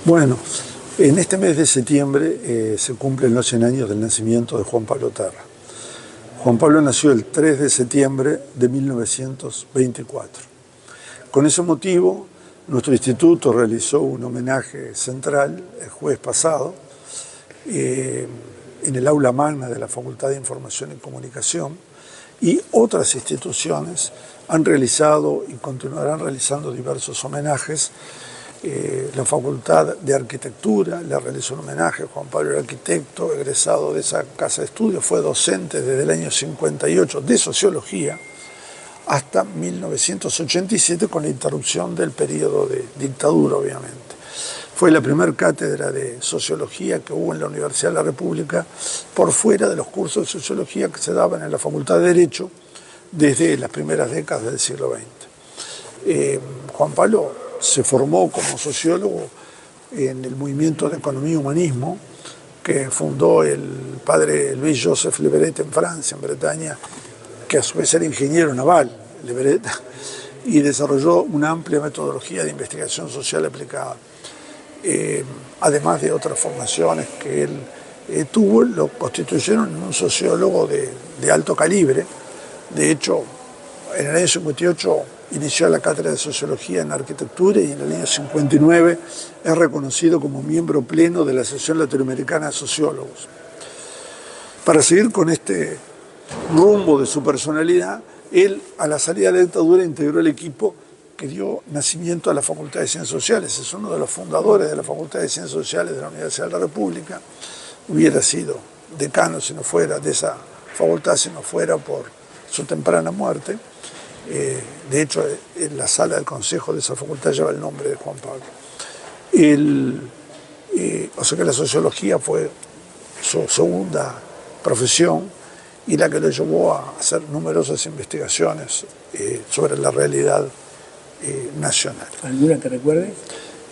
Bueno, en este mes de septiembre se cumplen los 100 años del nacimiento de Juan Pablo Terra. Juan Pablo nació el 3 de septiembre de 1924. Con ese motivo, nuestro instituto realizó un homenaje central el jueves pasado en el aula magna de la Facultad de Información y Comunicación, y otras instituciones han realizado y continuarán realizando diversos homenajes. La Facultad de Arquitectura le realizó un homenaje a Juan Pablo, el arquitecto, egresado de esa casa de estudios, fue docente desde el año 58 de Sociología hasta 1987, con la interrupción del periodo de dictadura, obviamente. Fue la primera cátedra de Sociología que hubo en la Universidad de la República, por fuera de los cursos de Sociología que se daban en la Facultad de Derecho desde las primeras décadas del siglo XX. Juan Pablo se formó como sociólogo en el movimiento de economía y humanismo que fundó el padre Louis-Joseph Le Verret en Francia, en Bretaña, que a su vez era ingeniero naval, Le Verret, y desarrolló una amplia metodología de investigación social aplicada. Además de otras formaciones que él tuvo, lo constituyeron en un sociólogo de alto calibre. De hecho, en el año 58 inició la cátedra de Sociología en Arquitectura y en el año 59 es reconocido como miembro pleno de la Asociación Latinoamericana de Sociólogos. Para seguir con este rumbo de su personalidad, él, a la salida de la dictadura, integró el equipo que dio nacimiento a la Facultad de Ciencias Sociales. Es uno de los fundadores de la Facultad de Ciencias Sociales de la Universidad de la República. Hubiera sido decano si no fuera de esa facultad, si no fuera por su temprana muerte. De hecho, en la sala del consejo de esa facultad lleva el nombre de Juan Pablo. O sea que la sociología fue su segunda profesión y la que lo llevó a hacer numerosas investigaciones sobre la realidad nacional. ¿Alguna que recuerde?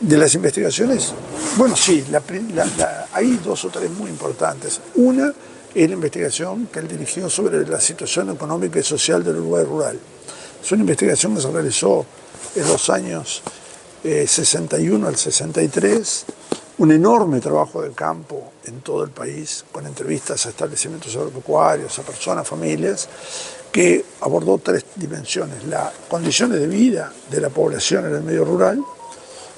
De las investigaciones, bueno, sí, hay dos o tres muy importantes. Una es la investigación que él dirigió sobre la situación económica y social del Uruguay rural. Es una investigación que se realizó en los años 61 al 63, un enorme trabajo de campo en todo el país, con entrevistas a establecimientos agropecuarios, a personas, familias, que abordó tres dimensiones: las condiciones de vida de la población en el medio rural,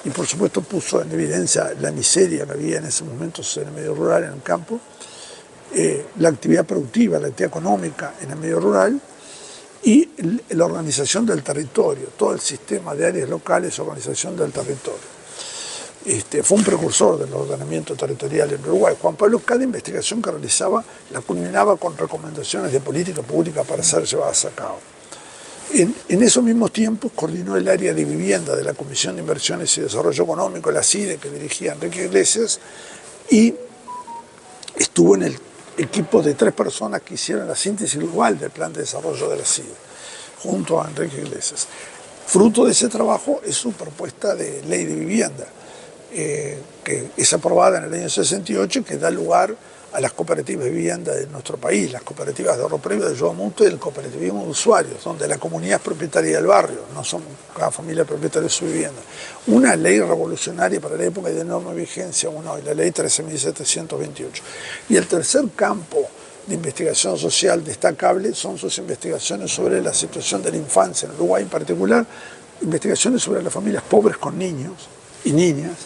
y por supuesto puso en evidencia la miseria que había en ese momento en el medio rural, en el campo, la actividad productiva, la actividad económica en el medio rural, y la organización del territorio, todo el sistema de áreas locales, organización del territorio. Fue un precursor del ordenamiento territorial en Uruguay. Juan Pablo, cada investigación que realizaba la culminaba con recomendaciones de política pública para ser llevadas a cabo. En esos mismos tiempos coordinó el área de vivienda de la Comisión de Inversiones y Desarrollo Económico, la CIDE, que dirigía Enrique Iglesias, y estuvo en el equipo de 3 personas que hicieron la síntesis global del plan de desarrollo de la CIDE, junto a Enrique Iglesias. Fruto de ese trabajo es su propuesta de ley de vivienda, que es aprobada en el año 68, que da lugar a las cooperativas de vivienda de nuestro país, las cooperativas de ahorro previo, de ayuda mutua y el cooperativismo de usuarios, donde la comunidad es propietaria del barrio, no son cada familia propietaria de su vivienda. Una ley revolucionaria para la época y de enorme vigencia aún hoy, la ley 13.728. Y el tercer campo de investigación social destacable son sus investigaciones sobre la situación de la infancia en Uruguay, en particular investigaciones sobre las familias pobres con niños y niñas,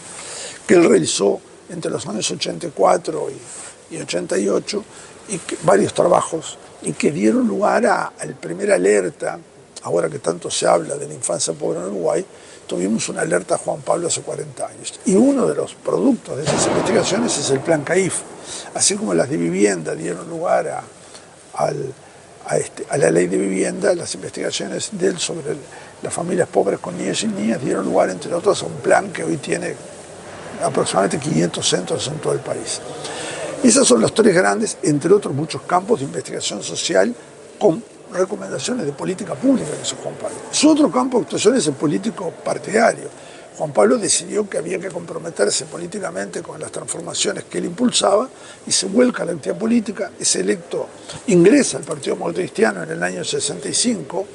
que él realizó entre los años 84 y 88, y varios trabajos, y que dieron lugar al primer alerta. Ahora que tanto se habla de la infancia pobre en Uruguay, tuvimos una alerta a Juan Pablo hace 40 años. Y uno de los productos de esas investigaciones es el Plan CAIF. Así como las de vivienda dieron lugar a la ley de vivienda, las investigaciones de él sobre las familias pobres con niños y niñas dieron lugar, entre otros, a un plan que hoy tiene aproximadamente 500 centros en todo el país. Esos son los 3 grandes, entre otros muchos campos de investigación social con recomendaciones de política pública que hizo Juan Pablo. Su otro campo de actuación es el político partidario. Juan Pablo decidió que había que comprometerse políticamente con las transformaciones que él impulsaba y se vuelca a la actividad política, es electo, ingresa al Partido Demócrata Cristiano en el año 65,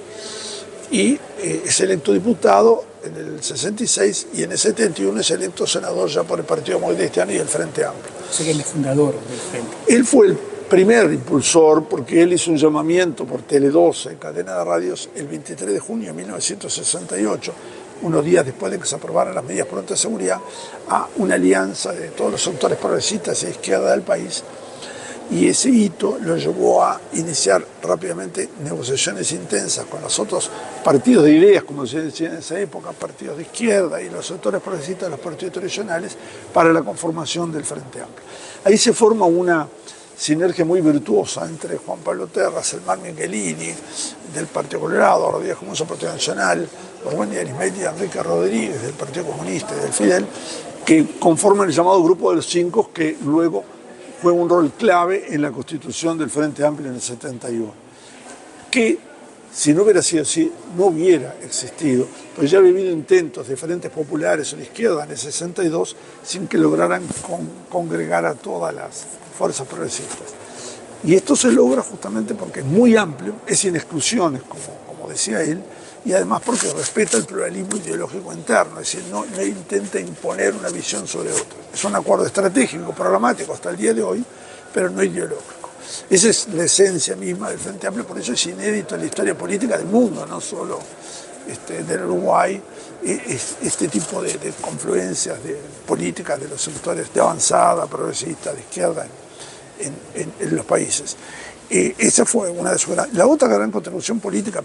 y es electo diputado en el 66 y en el 71 es electo senador ya por el Partido Demócrata Cristiano y el Frente Amplio. O sea que él es fundador del Frente. Él fue el primer impulsor porque él hizo un llamamiento por Tele 12, cadena de radios, el 23 de junio de 1968, unos días después de que se aprobaran las medidas prontas de seguridad, a una alianza de todos los sectores progresistas y de izquierda del país. Y ese hito lo llevó a iniciar rápidamente negociaciones intensas con los otros partidos de ideas, como se decía en esa época, partidos de izquierda y los sectores progresistas de los partidos tradicionales, para la conformación del Frente Amplio. Ahí se forma una sinergia muy virtuosa entre Juan Pablo Terras, Elmar Michelini, del Partido Colorado, Rodríguez Comunista Partido Nacional, Rubén de Arismendi y Enrique Rodríguez, del Partido Comunista y del Fidel, que conforman el llamado Grupo de los Cinco, que luego fue un rol clave en la constitución del Frente Amplio en el 71, que si no hubiera sido así, no hubiera existido, pues ya había habido intentos de frentes populares o de izquierda en el 62 sin que lograran congregar a todas las fuerzas progresistas. Y esto se logra justamente porque es muy amplio, es sin exclusiones, como decía él, y además porque respeta el pluralismo ideológico interno, es decir, no intenta imponer una visión sobre otra. Es un acuerdo estratégico, programático hasta el día de hoy, pero no ideológico. Esa es la esencia misma del Frente Amplio, por eso es inédito en la historia política del mundo, no solo del Uruguay, este tipo de confluencias de políticas de los sectores de avanzada, progresista, de izquierda en los países. Esa fue una de sus grandes. La otra gran contribución política,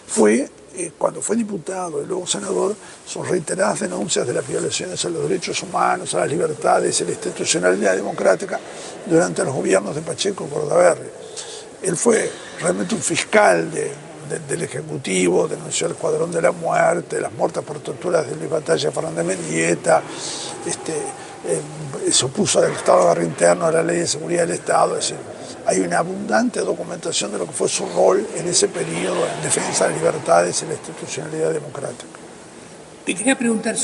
fue cuando fue diputado y luego senador, sus reiteradas denuncias de las violaciones a los derechos humanos, a las libertades y a la institucionalidad democrática durante los gobiernos de Pacheco y Cordaberry. Él fue realmente un fiscal del Ejecutivo, denunció el Escuadrón de la Muerte, las muertes por torturas de Luis Batalla Fernández Mendieta, se opuso al Estado de Guerra Interno, a la Ley de Seguridad del Estado, es decir, hay una abundante documentación de lo que fue su rol en ese periodo en defensa de las libertades y la institucionalidad democrática. Te quería preguntar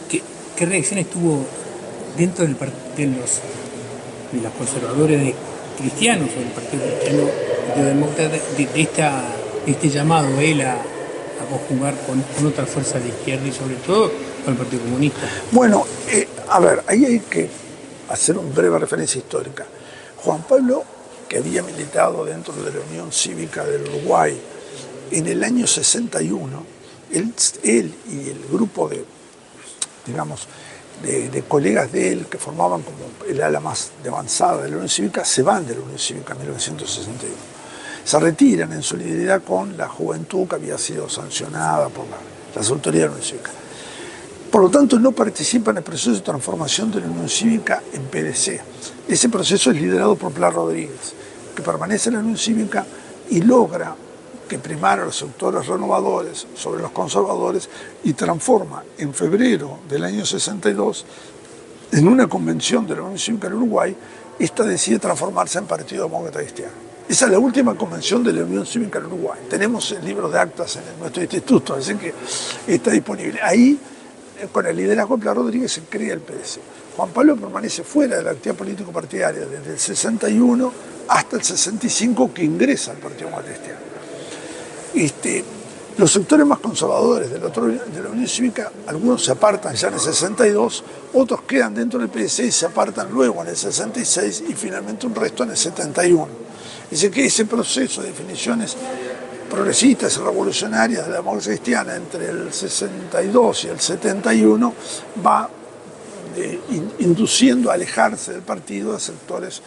qué reacciones tuvo dentro de los conservadores cristianos o del Partido Cristiano Demócrata de este llamado él a conjugar con otras fuerzas de izquierda y sobre todo con el Partido Comunista. Bueno, ahí hay que hacer una breve referencia histórica. Juan Pablo, que había militado dentro de la Unión Cívica del Uruguay en el año 61, él y el grupo de colegas de él que formaban como el ala más avanzada de la Unión Cívica, se van de la Unión Cívica en 1961. Se retiran en solidaridad con la juventud que había sido sancionada por las autoridades de la Unión Cívica. Por lo tanto, no participa en el proceso de transformación de la Unión Cívica en PDC. Ese proceso es liderado por Pla Rodríguez, que permanece en la Unión Cívica y logra que primara los sectores renovadores sobre los conservadores y transforma en febrero del año 62, en una convención de la Unión Cívica del Uruguay, esta decide transformarse en Partido Demócrata Cristiano. Esa es la última convención de la Unión Cívica del Uruguay. Tenemos el libro de actas en nuestro instituto, así que está disponible. Ahí, con el liderazgo de Pla Rodríguez, se crea el PDC. Juan Pablo permanece fuera de la actividad político-partidaria desde el 61 hasta el 65, que ingresa al Partido Demócrata Cristiano. Los sectores más conservadores de la Unión Cívica, algunos se apartan ya en el 62, otros quedan dentro del PDC y se apartan luego en el 66 y finalmente un resto en el 71. Es decir, que ese proceso de definiciones progresistas y revolucionarias de la democracia cristiana entre el 62 y el 71 va induciendo a alejarse del partido a sectores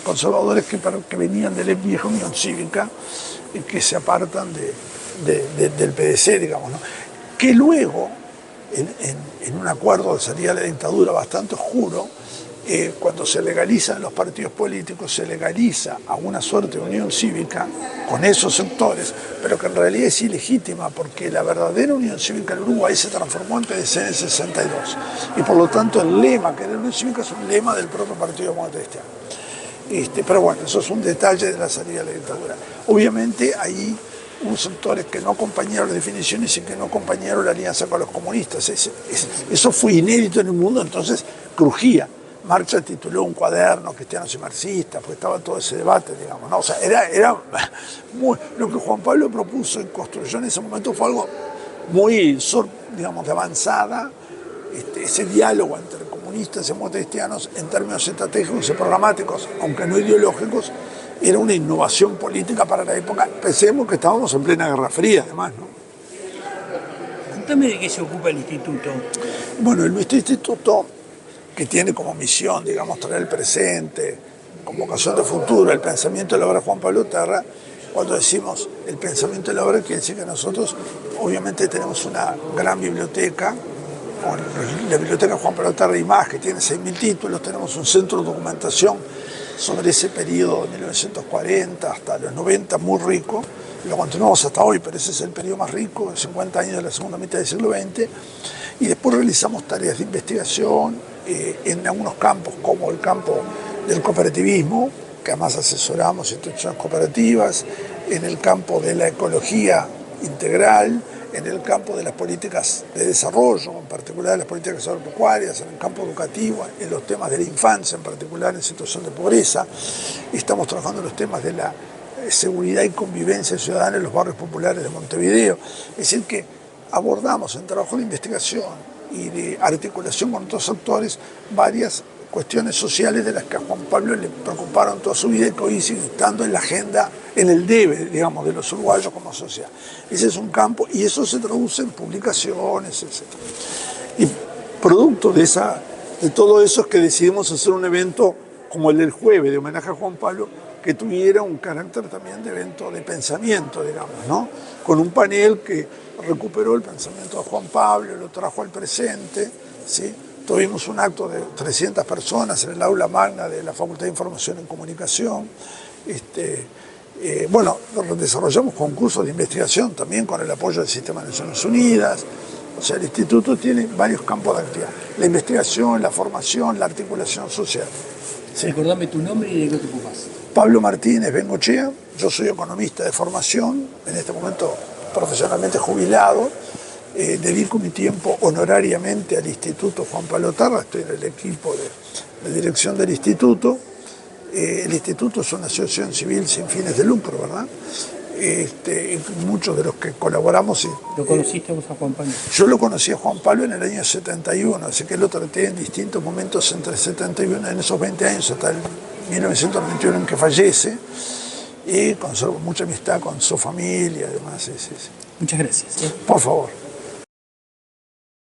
conservadores que venían de la vieja Unión Cívica y que se apartan del PDC, digamos, ¿no? Que luego, en un acuerdo de salida de la dictadura bastante oscuro, cuando se legalizan los partidos políticos, se legaliza a una suerte de unión cívica con esos sectores, pero que en realidad es ilegítima porque la verdadera unión cívica en Uruguay se transformó en PDC en el 62. Y por lo tanto el lema que era la unión cívica es un lema del propio Partido Demócrata Cristiano. Pero bueno, eso es un detalle de la salida de la dictadura. Obviamente ahí hubo sectores que no acompañaron las definiciones y que no acompañaron la alianza con los comunistas. Eso fue inédito en el mundo, entonces crujía. Marcha tituló un cuaderno, Cristianos y Marxistas, porque estaba todo ese debate, digamos, ¿no? O sea, era muy, lo que Juan Pablo propuso y construyó en ese momento fue algo muy, digamos, de avanzada, ese diálogo entre comunistas y cristianos en términos estratégicos y programáticos, aunque no ideológicos, era una innovación política para la época. Pensemos que estábamos en plena Guerra Fría, además, ¿no? Cuéntame de qué se ocupa el instituto. Bueno, nuestro instituto, que tiene como misión, digamos, traer el presente, con vocación de futuro, el pensamiento de la obra de Juan Pablo Terra. Cuando decimos el pensamiento de la obra, quiere decir que nosotros obviamente tenemos una gran biblioteca, la biblioteca Juan Pablo Terra y más, que tiene 6.000 títulos, tenemos un centro de documentación sobre ese periodo de 1940 hasta los 90, muy rico, lo continuamos hasta hoy, pero ese es el periodo más rico, 50 años de la segunda mitad del siglo XX, y después realizamos tareas de investigación en algunos campos, como el campo del cooperativismo, que además asesoramos instituciones cooperativas, en el campo de la ecología integral, en el campo de las políticas de desarrollo, en particular las políticas agropecuarias, en el campo educativo, en los temas de la infancia, en particular en situación de pobreza. Estamos trabajando en los temas de la seguridad y convivencia ciudadana en los barrios populares de Montevideo. Es decir, que abordamos en trabajo de investigación y de articulación con otros actores varias cuestiones sociales de las que a Juan Pablo le preocuparon toda su vida y que hoy siguen estando en la agenda, en el debe, digamos, de los uruguayos como sociedad. Ese es un campo y eso se traduce en publicaciones, etc. Y producto de todo eso es que decidimos hacer un evento como el del jueves, de homenaje a Juan Pablo, que tuviera un carácter también de evento de pensamiento, digamos, ¿no? Con un panel que recuperó el pensamiento de Juan Pablo, lo trajo al presente, ¿sí? Tuvimos un acto de 300 personas en el aula magna de la Facultad de Información y Comunicación. Bueno, desarrollamos concursos de investigación también con el apoyo del Sistema de Naciones Unidas. O sea, el instituto tiene varios campos de actividad. La investigación, la formación, la articulación social. ¿Sí? Recordame tu nombre y de qué te ocupas. Pablo Martínez Bengochea, yo soy economista de formación, en este momento profesionalmente jubilado. Dedico mi tiempo honorariamente al Instituto Juan Pablo Terra, estoy en el equipo de dirección del instituto. El instituto es una asociación civil sin fines de lucro, ¿verdad? Muchos de los que colaboramos... ¿Lo conociste vos a Juan Pablo? Yo lo conocí a Juan Pablo en el año 71, así que lo traté en distintos momentos entre 71, en esos 20 años hasta el 1921 en que fallece, y conservo mucha amistad con su familia, además. Muchas gracias. Por favor.